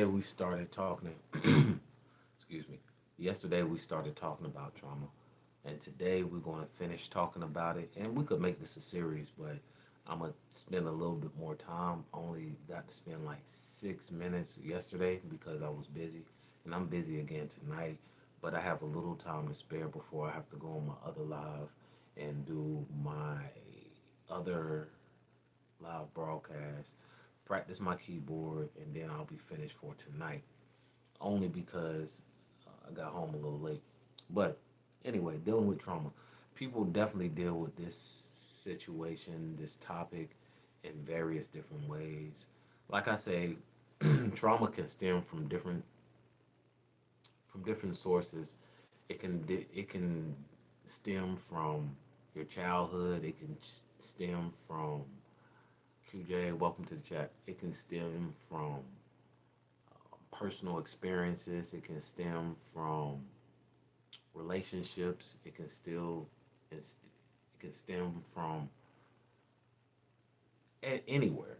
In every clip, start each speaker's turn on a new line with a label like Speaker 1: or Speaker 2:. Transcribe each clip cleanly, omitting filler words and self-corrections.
Speaker 1: We started talking, excuse me. Yesterday we started talking about trauma, and today we're going to finish talking about it. And we could make this a series, but I'm gonna spend a little bit more time. Only got to spend like 6 minutes yesterday because I was busy, and I'm busy again tonight. But I have a little time to spare before I have to go on my other live and do my other live broadcast, practice my keyboard, and then I'll be finished for tonight. Only because I got home a little late. But anyway, dealing with trauma. People definitely deal with this situation, this topic, in various different ways. Like I say, trauma can stem from different sources. It can stem from your childhood. It can stem from QJ. Welcome to the chat. It can stem from personal experiences. It can stem from relationships. It can stem from anywhere.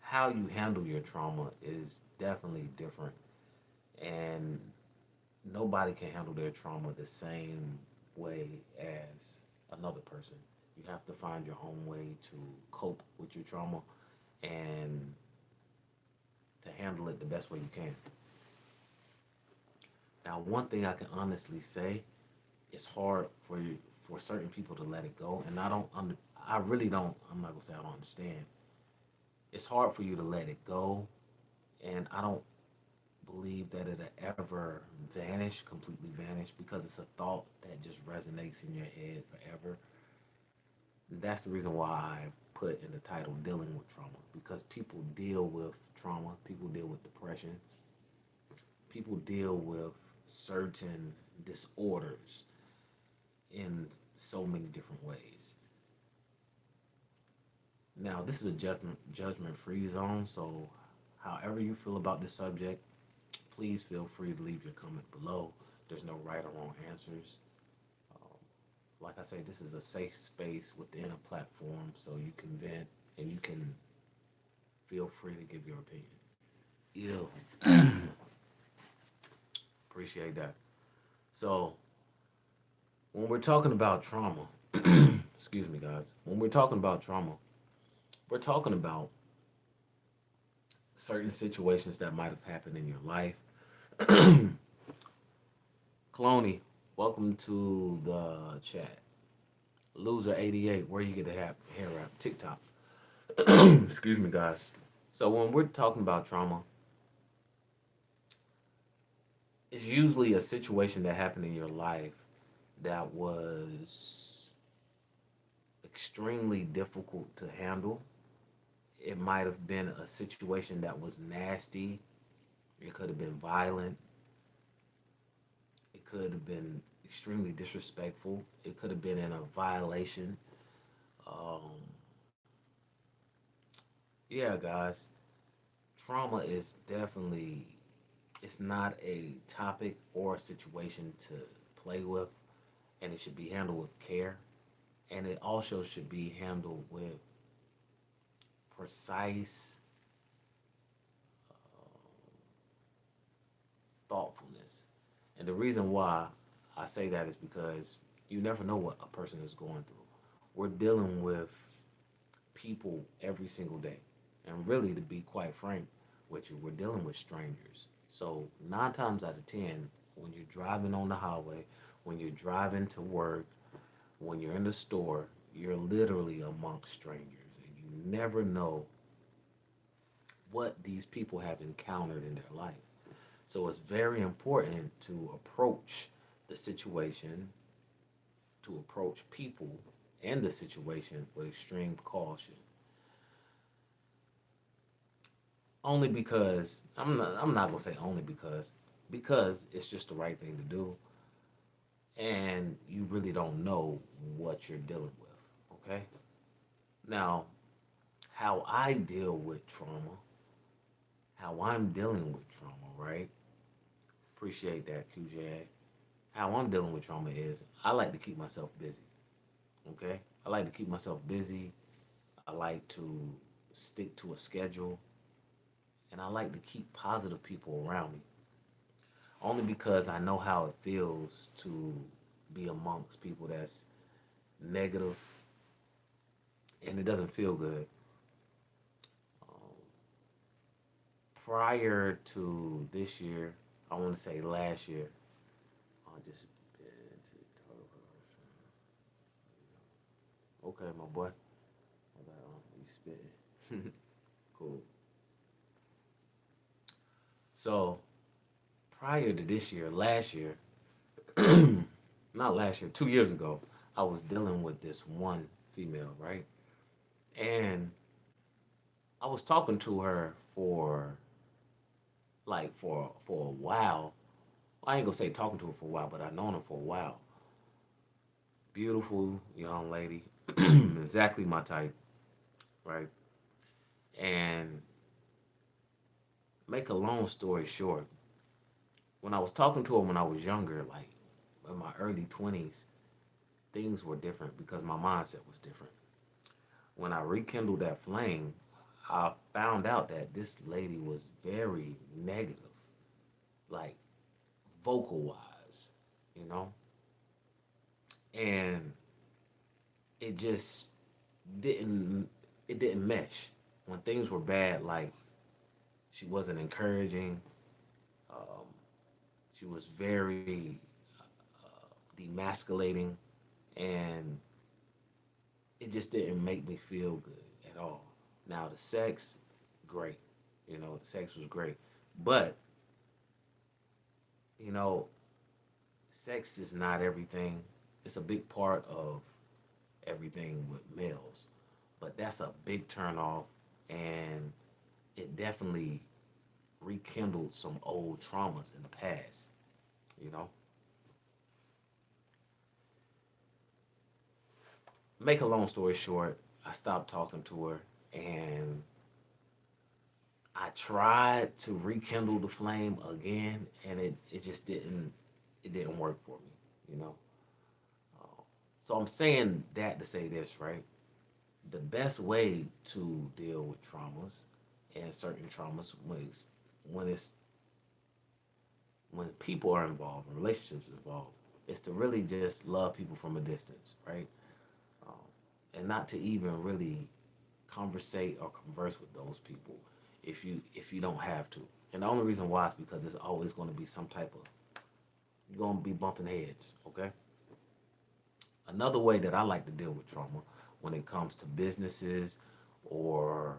Speaker 1: How you handle your trauma is definitely different, and nobody can handle their trauma the same way as another person. You have to find your own way to cope with your trauma and to handle it the best way you can. Now, one thing I can honestly say, it's hard for certain people to let it go, and I really don't. I'm not gonna say I don't understand. It's hard for you to let it go, and I don't believe that it'll ever vanish, completely vanish, because it's a thought that just resonates in your head forever. That's the reason why I put in the title "Dealing with Trauma," because people deal with trauma, people deal with depression, people deal with certain disorders in so many different ways. Now, this is a judgment free zone, so however you feel about this subject, please feel free to leave your comment below. There's no right or wrong answers. Um, like I say, this is a safe space within a platform, so you can vent and you can feel free to give your opinion. Ew. Appreciate that. So, when we're talking about trauma, excuse me, guys, when we're talking about trauma, we're talking about certain situations that might have happened in your life. Cloney, welcome to the chat. Loser88, where you get the hair wrap? TikTok. Excuse me, guys. So when we're talking about trauma, it's usually a situation that happened in your life that was extremely difficult to handle. It might have been a situation that was nasty. It could have been violent. It could have been extremely disrespectful. It could have been in a violation. Um, yeah, guys, trauma is definitely, it's not a topic or a situation to play with, and it should be handled with care, and it also should be handled with precise thoughtfulness. And the reason why I say that is because you never know what a person is going through. We're dealing with people every single day. And really, to be quite frank with you, we're dealing with strangers. So, 9 times out of 10, when you're driving on the highway, when you're driving to work, when you're in the store, you're literally amongst strangers. And you never know what these people have encountered in their life. So it's very important to approach the situation, to approach people and the situation with extreme caution. Only because I'm not gonna say only because it's just the right thing to do, and you really don't know what you're dealing with. Okay. Now, how I deal with trauma, how I'm dealing with trauma, right? Appreciate that, QJ. How I'm dealing with trauma is I like to keep myself busy. Okay? I like to keep myself busy. I like to stick to a schedule, and I like to keep positive people around me. Only because I know how it feels to be amongst people that's negative and it doesn't feel good. Um, Prior to this year, I want to say last year, I just been to okay, my boy. My bad, you spitting. Cool. So prior to this year, last year, not last year, 2 years ago, I was dealing with this one female, right? And I was talking to her for for a while. I ain't gonna say talking to her for a while, but I known her for a while. Beautiful young lady, exactly my type, right? And make a long story short, when I was talking to her when I was younger, like in my early 20s, things were different because my mindset was different. When I rekindled that flame, I found out that this lady was very negative, like vocal wise, you know, and it just didn't it didn't mesh. When things were bad, like she wasn't encouraging. Um, she was very demasculating, and it just didn't make me feel good at all. Now the sex, great, the sex was great, but you know, sex is not everything. It's a big part of everything with males, but that's a big turn off, and it definitely rekindled some old traumas in the past. You know, make a long story short, I stopped talking to her, and I tried to rekindle the flame again, and it just didn't work for me. You know, so I'm saying that to say this, right? The best way to deal with traumas and certain traumas when it's when people are involved and relationships involved is to really just love people from a distance, right? Um, and not to even really conversate or converse with those people if you don't have to. And the only reason why is because there's always going to be some type of you're going to be bumping heads, okay? Another way that I like to deal with trauma when it comes to businesses or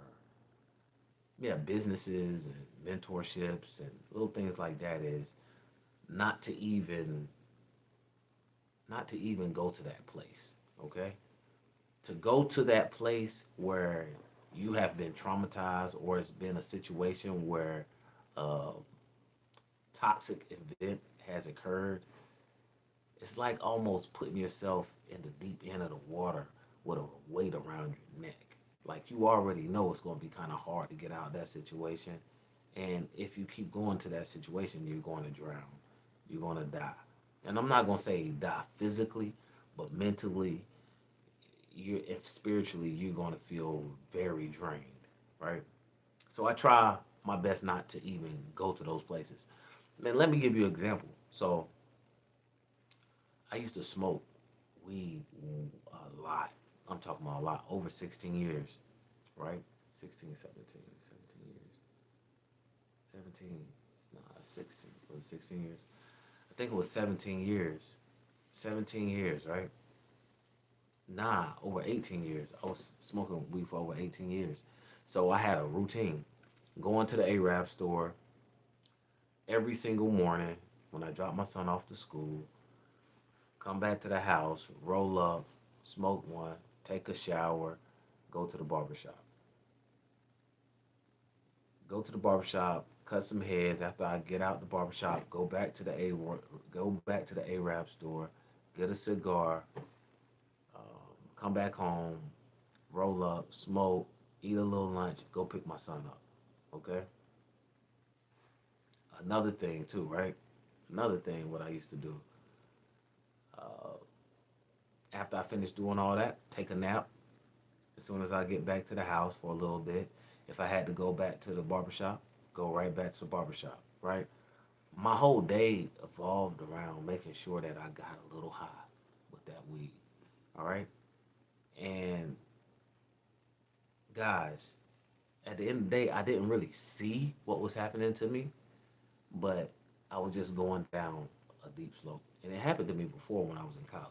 Speaker 1: businesses and mentorships and little things like that is not to even not to even go to that place, okay? To go to that place where you have been traumatized or it's been a situation where a toxic event has occurred, it's like almost putting yourself in the deep end of the water with a weight around your neck. Like you already know it's going to be kind of hard to get out of that situation. And if you keep going to that situation, you're going to drown. You're going to die. And I'm not going to say die physically, but mentally, you if spiritually, you're going to feel very drained, right? So I try my best not to even go to those places. Man, let me give you an example. So I used to smoke weed a lot. I'm talking about a lot, over 16 years, right? 16, 17, 17 years. 17, nah, 16, was it 16 years? I think it was 17 years. 17 years, right? Nah, over 18 years. I was smoking weed for over 18 years. So I had a routine going to the Arab store every single morning when I dropped my son off to school, come back to the house, roll up, smoke one, take a shower, go to the barbershop. Go to the barbershop, cut some heads. After I get out the barbershop, go back to the Arab store, get a cigar, come back home, roll up, smoke, eat a little lunch, go pick my son up. Okay. Another thing too, right? Another thing, what I used to do after I finish doing all that, take a nap. As soon as I get back to the house for a little bit, if I had to go back to the barbershop, go right back to the barbershop, right? My whole day evolved around making sure that I got a little high with that weed, all right? And guys, at the end of the day, I didn't really see what was happening to me, but I was just going down a deep slope. And it happened to me before when I was in college.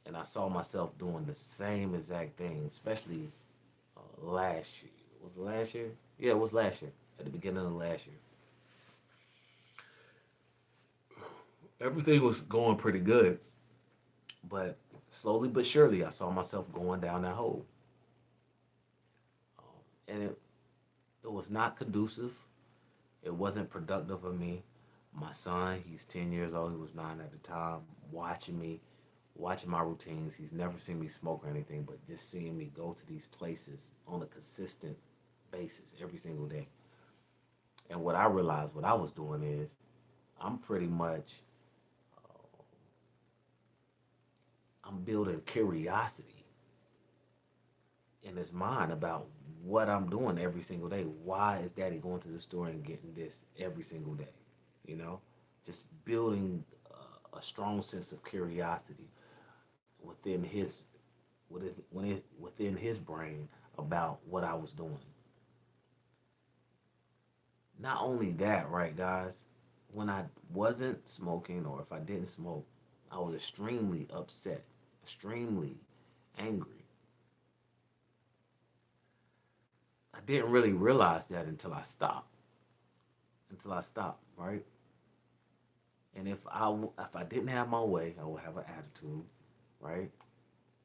Speaker 1: And I saw myself doing the same exact thing, especially last year. Was it last year? Yeah, it was last year. At the beginning of last year, everything was going pretty good, but slowly but surely, I saw myself going down that hole, and it was not conducive. It wasn't productive for me. My son, he's 10 years old. He was 9 at the time, watching me, watching my routines. He's never seen me smoke or anything, but just seeing me go to these places on a consistent basis every single day. And what I realized, what I was doing is, I'm pretty much, I'm building curiosity in his mind about what I'm doing every single day. Why is Daddy going to the store and getting this every single day? You know, just building a strong sense of curiosity within his within his brain about what I was doing. Not only that, right, guys? When I wasn't smoking or if I didn't smoke, I was extremely upset, extremely angry. I didn't really realize that until I stopped. Until I stopped, right? And if I didn't have my way, I would have an attitude, right?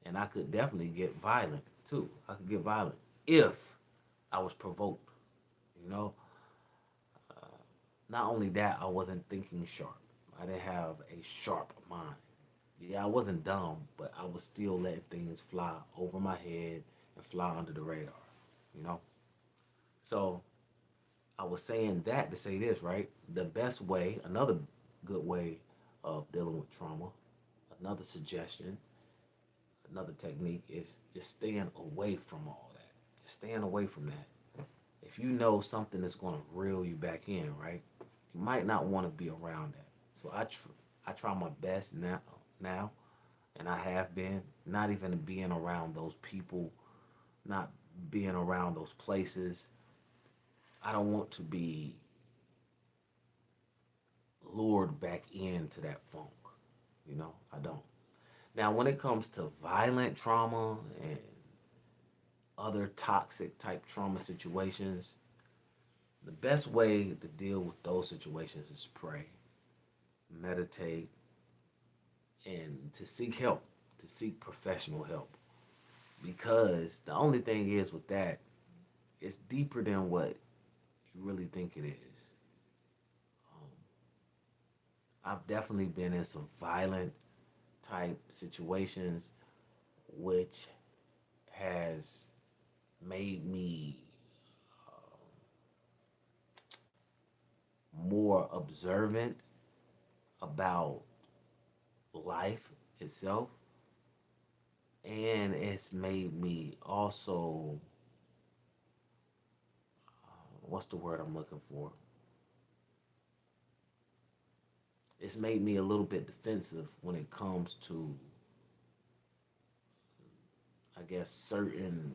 Speaker 1: And I could definitely get violent too. I could get violent if I was provoked. You know, not only that, I wasn't thinking sharp. I didn't have a sharp mind. Yeah, I wasn't dumb, but I was still letting things fly over my head and fly under the radar. You know, so I was saying that to say this, right? The best way, another good way of dealing with trauma, another suggestion, another technique is just staying away from all that. Just staying away from that. If you know something is going to reel you back in, right? You might not want to be around that. So I try my best now, and I have been not even being around those people, not being around those places. I don't want to be lured back into that funk. You know, I don't. Now, when it comes to violent trauma and other toxic type trauma situations, the best way to deal with those situations is pray, meditate, and to seek help, to seek professional help. Because the only thing is with that, it's deeper than what you really think it is. I've definitely been in some violent type situations, which has made me more observant about life itself, and it's made me also, what's the word I'm looking for? It's made me a little bit defensive when it comes to, I guess, certain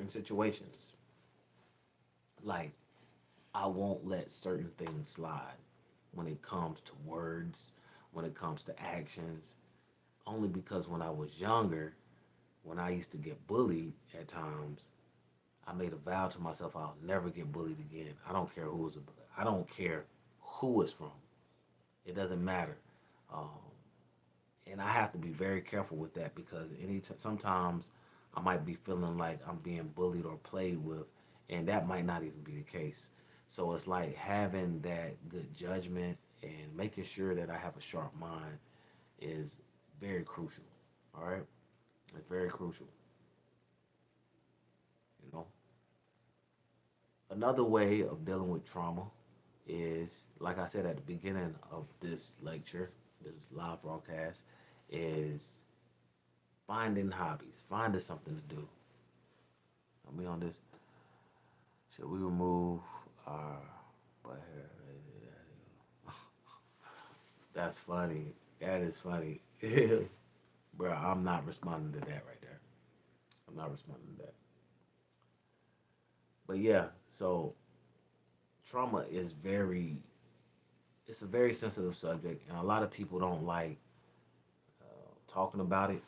Speaker 1: situations. Like, I won't let certain things slide when it comes to words, when it comes to actions, only because when I was younger, when I used to get bullied at times, I made a vow to myself I'll never get bullied again. I don't care who is, I don't care who it's from. It doesn't matter. Um, and I have to be very careful with that because sometimes I might be feeling like I'm being bullied or played with, and that might not even be the case. So it's like having that good judgment and making sure that I have a sharp mind is very crucial. All right, it's very crucial. You know, another way of dealing with trauma is, like I said at the beginning of this lecture, this live broadcast, is finding hobbies, finding something to do. Let me on this. Should we remove? are, but that's funny. That is funny. Bro, I'm not responding to that right there. I'm not responding to that. But yeah, so trauma is very, it's a very sensitive subject, and a lot of people don't like talking about it,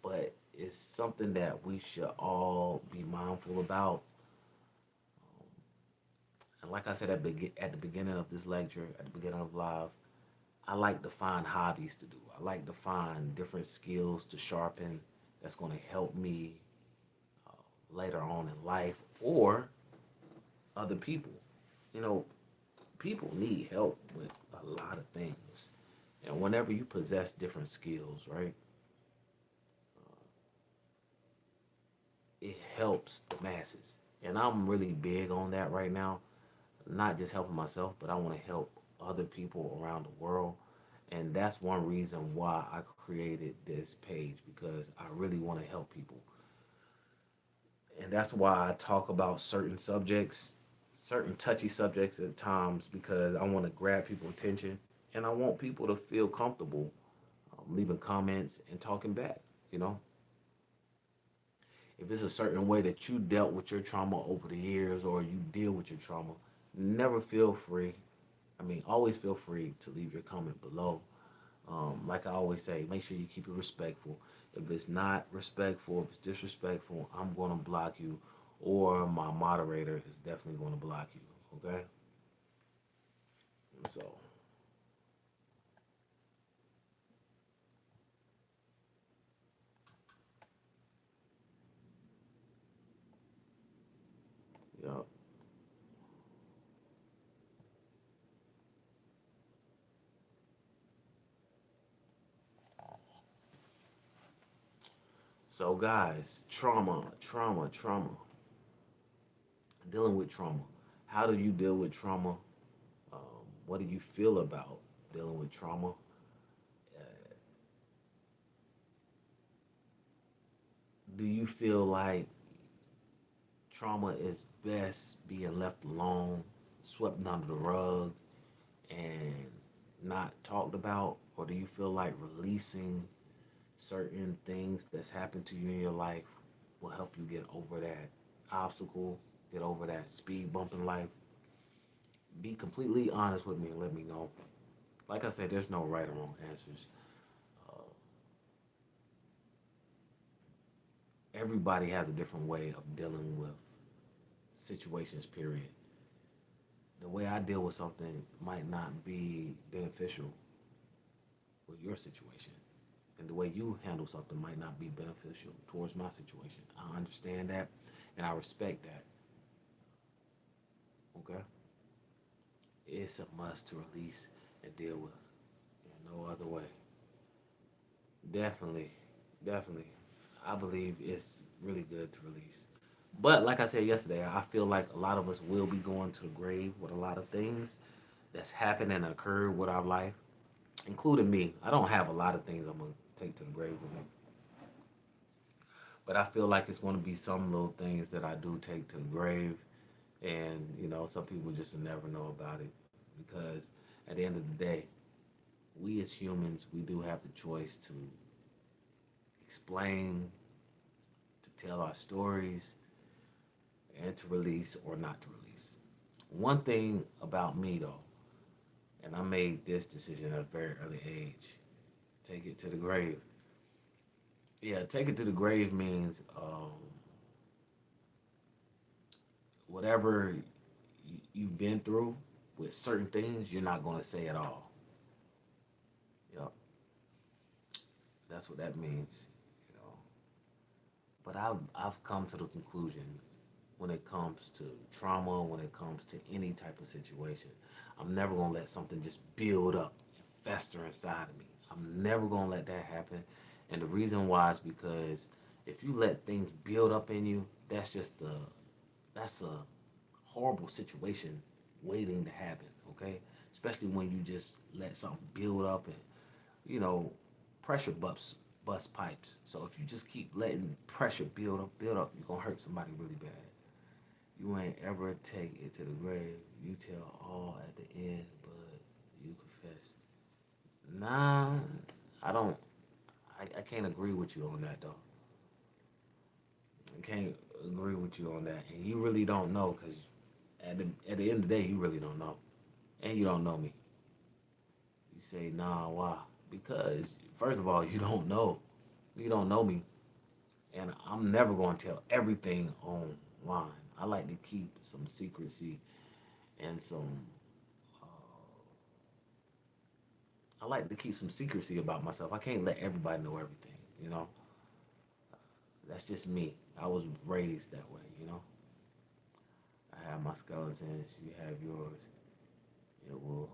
Speaker 1: but it's something that we should all be mindful about. And like I said at the beginning of this lecture, at the beginning of live, I like to find hobbies to do. I like to find different skills to sharpen that's going to help me later on in life or other people. You know, people need help with a lot of things. And whenever you possess different skills, right, it helps the masses. And I'm really big on that right now. Not just helping myself, but I want to help other people around the world. And that's one reason why I created this page because I really want to help people. And that's why I talk about certain subjects, certain touchy subjects at times because I want to grab people's attention and I want people to feel comfortable leaving comments and talking back, you know? If it's a certain way that you dealt with your trauma over the years or you deal with your trauma, never feel free. I mean, always feel free to leave your comment below. Like I always say, make sure you keep it respectful. If it's not respectful, if it's disrespectful, I'm going to block you, or my moderator is definitely going to block you. Okay? So, yeah. So, guys, trauma. Dealing with trauma. How do you deal with trauma? What do you feel about dealing with trauma? Do you feel like trauma is best being left alone, swept under the rug, and not talked about? Or do you feel like releasing certain things that's happened to you in your life will help you get over that obstacle, get over that speed bump in life? Be completely honest with me and let me know. Like I said, there's no right or wrong answers. Uh, Everybody has a different way of dealing with situations, period. The way I deal with something might not be beneficial with your situation. And the way you handle something might not be beneficial towards my situation. I understand that and I respect that. Okay? It's a must to release and deal with. No other way. Definitely. Definitely. I believe it's really good to release. But like I said yesterday, I feel like a lot of us will be going to the grave with a lot of things that's happened and occurred with our life, including me. I don't have a lot of things I'm gonna take to the grave with me, but I feel like it's gonna be some little things that I do take to the grave, and some people just never know about it because at the end of the day, we as humans we do have the choice to explain, to tell our stories, and to release or not to release. One thing about me though, and I made this decision at a very early age, take it to the grave. Yeah, take it to the grave means whatever you've been through with certain things, you're not going to say at all. Yep, that's what that means. You know, but I've come to the conclusion when it comes to trauma, when it comes to any type of situation, I'm never gonna let something just build up and fester inside of me. I'm never gonna let that happen. And the reason why is because if you let things build up in you, that's a horrible situation waiting to happen, okay? Especially when you just let something build up and you know, pressure bust pipes. So if you just keep letting pressure build up, you're gonna hurt somebody really bad. You ain't ever take it to the grave. You tell all at the end, but you confess. Nah, I don't. I can't agree with you on that though. I can't agree with you on that, and you really don't know because at the end of the day, you really don't know, and you don't know me. You say nah, why? Because first of all, you don't know. You don't know me, and I'm never going to tell everything online. I like to keep some secrecy and some. Uh, I like to keep some secrecy about myself. I can't let everybody know everything. You know, that's just me. I was raised that way. You know, I have my skeletons. You have yours. It will.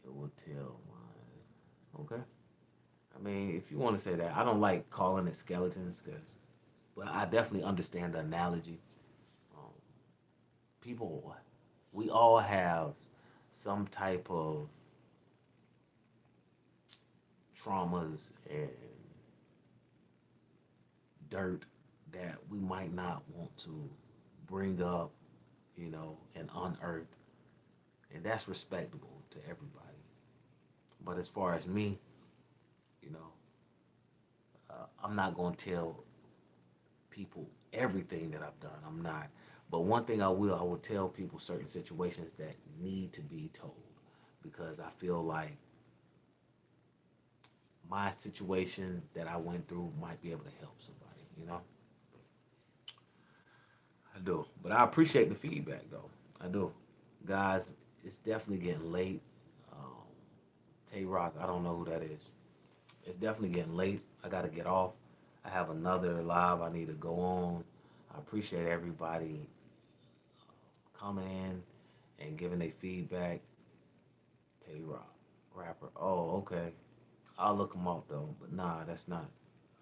Speaker 1: It will tell mine. Okay. I mean, if you want to say that, I don't like calling it skeletons because, but I definitely understand the analogy. Um, People, we all have some type of traumas and dirt that we might not want to bring up, and unearth, and that's respectable to everybody. But as far as me, you know, I'm not gonna tell people everything that I've done. I'm not. But one thing I will tell people certain situations that need to be told because I feel like my situation that I went through might be able to help somebody. I do. But I appreciate the feedback though. I do. Guys, it's definitely getting late. Um, Tay Rock, I don't know who that is. It's definitely getting late. I got to get off. I have another live I need to go on. I appreciate everybody coming in and giving their feedback. Tay Rock, rapper. Oh, okay. I'll look him up though. But nah, that's not.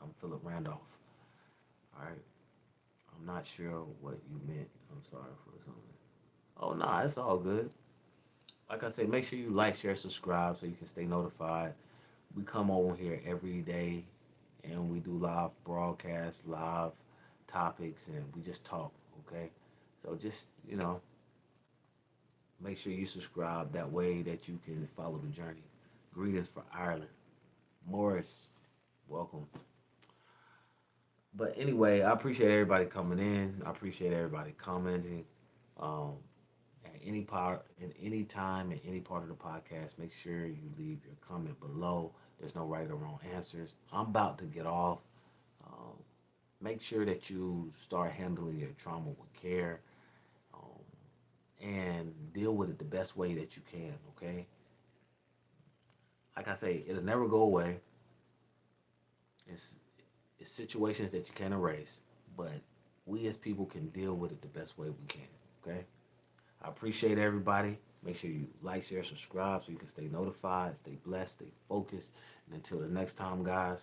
Speaker 1: I'm Philip Randolph. All right. I'm not sure what you meant. I'm sorry for something. Oh, nah, it's all good. Like I said, make sure you like, share, subscribe so you can stay notified. We come on here every day and we do live broadcasts, live topics, and we just talk, okay? So just, make sure you subscribe that way that you can follow the journey. Greetings for Ireland. Morris, welcome. But anyway, I appreciate everybody coming in. I appreciate everybody commenting. Um, at any part, in any time, in any part of the podcast, make sure you leave your comment below. There's no right or wrong answers. I'm about to get off. Um, Make sure that you start handling your trauma with care, and deal with it the best way that you can. Okay, like I say, it'll never go away. It's it's situations that you can't erase, but we as people can deal with it the best way we can. Okay. I appreciate everybody. Make sure you like, share, subscribe so you can stay notified, stay blessed, stay focused. And until the next time, guys,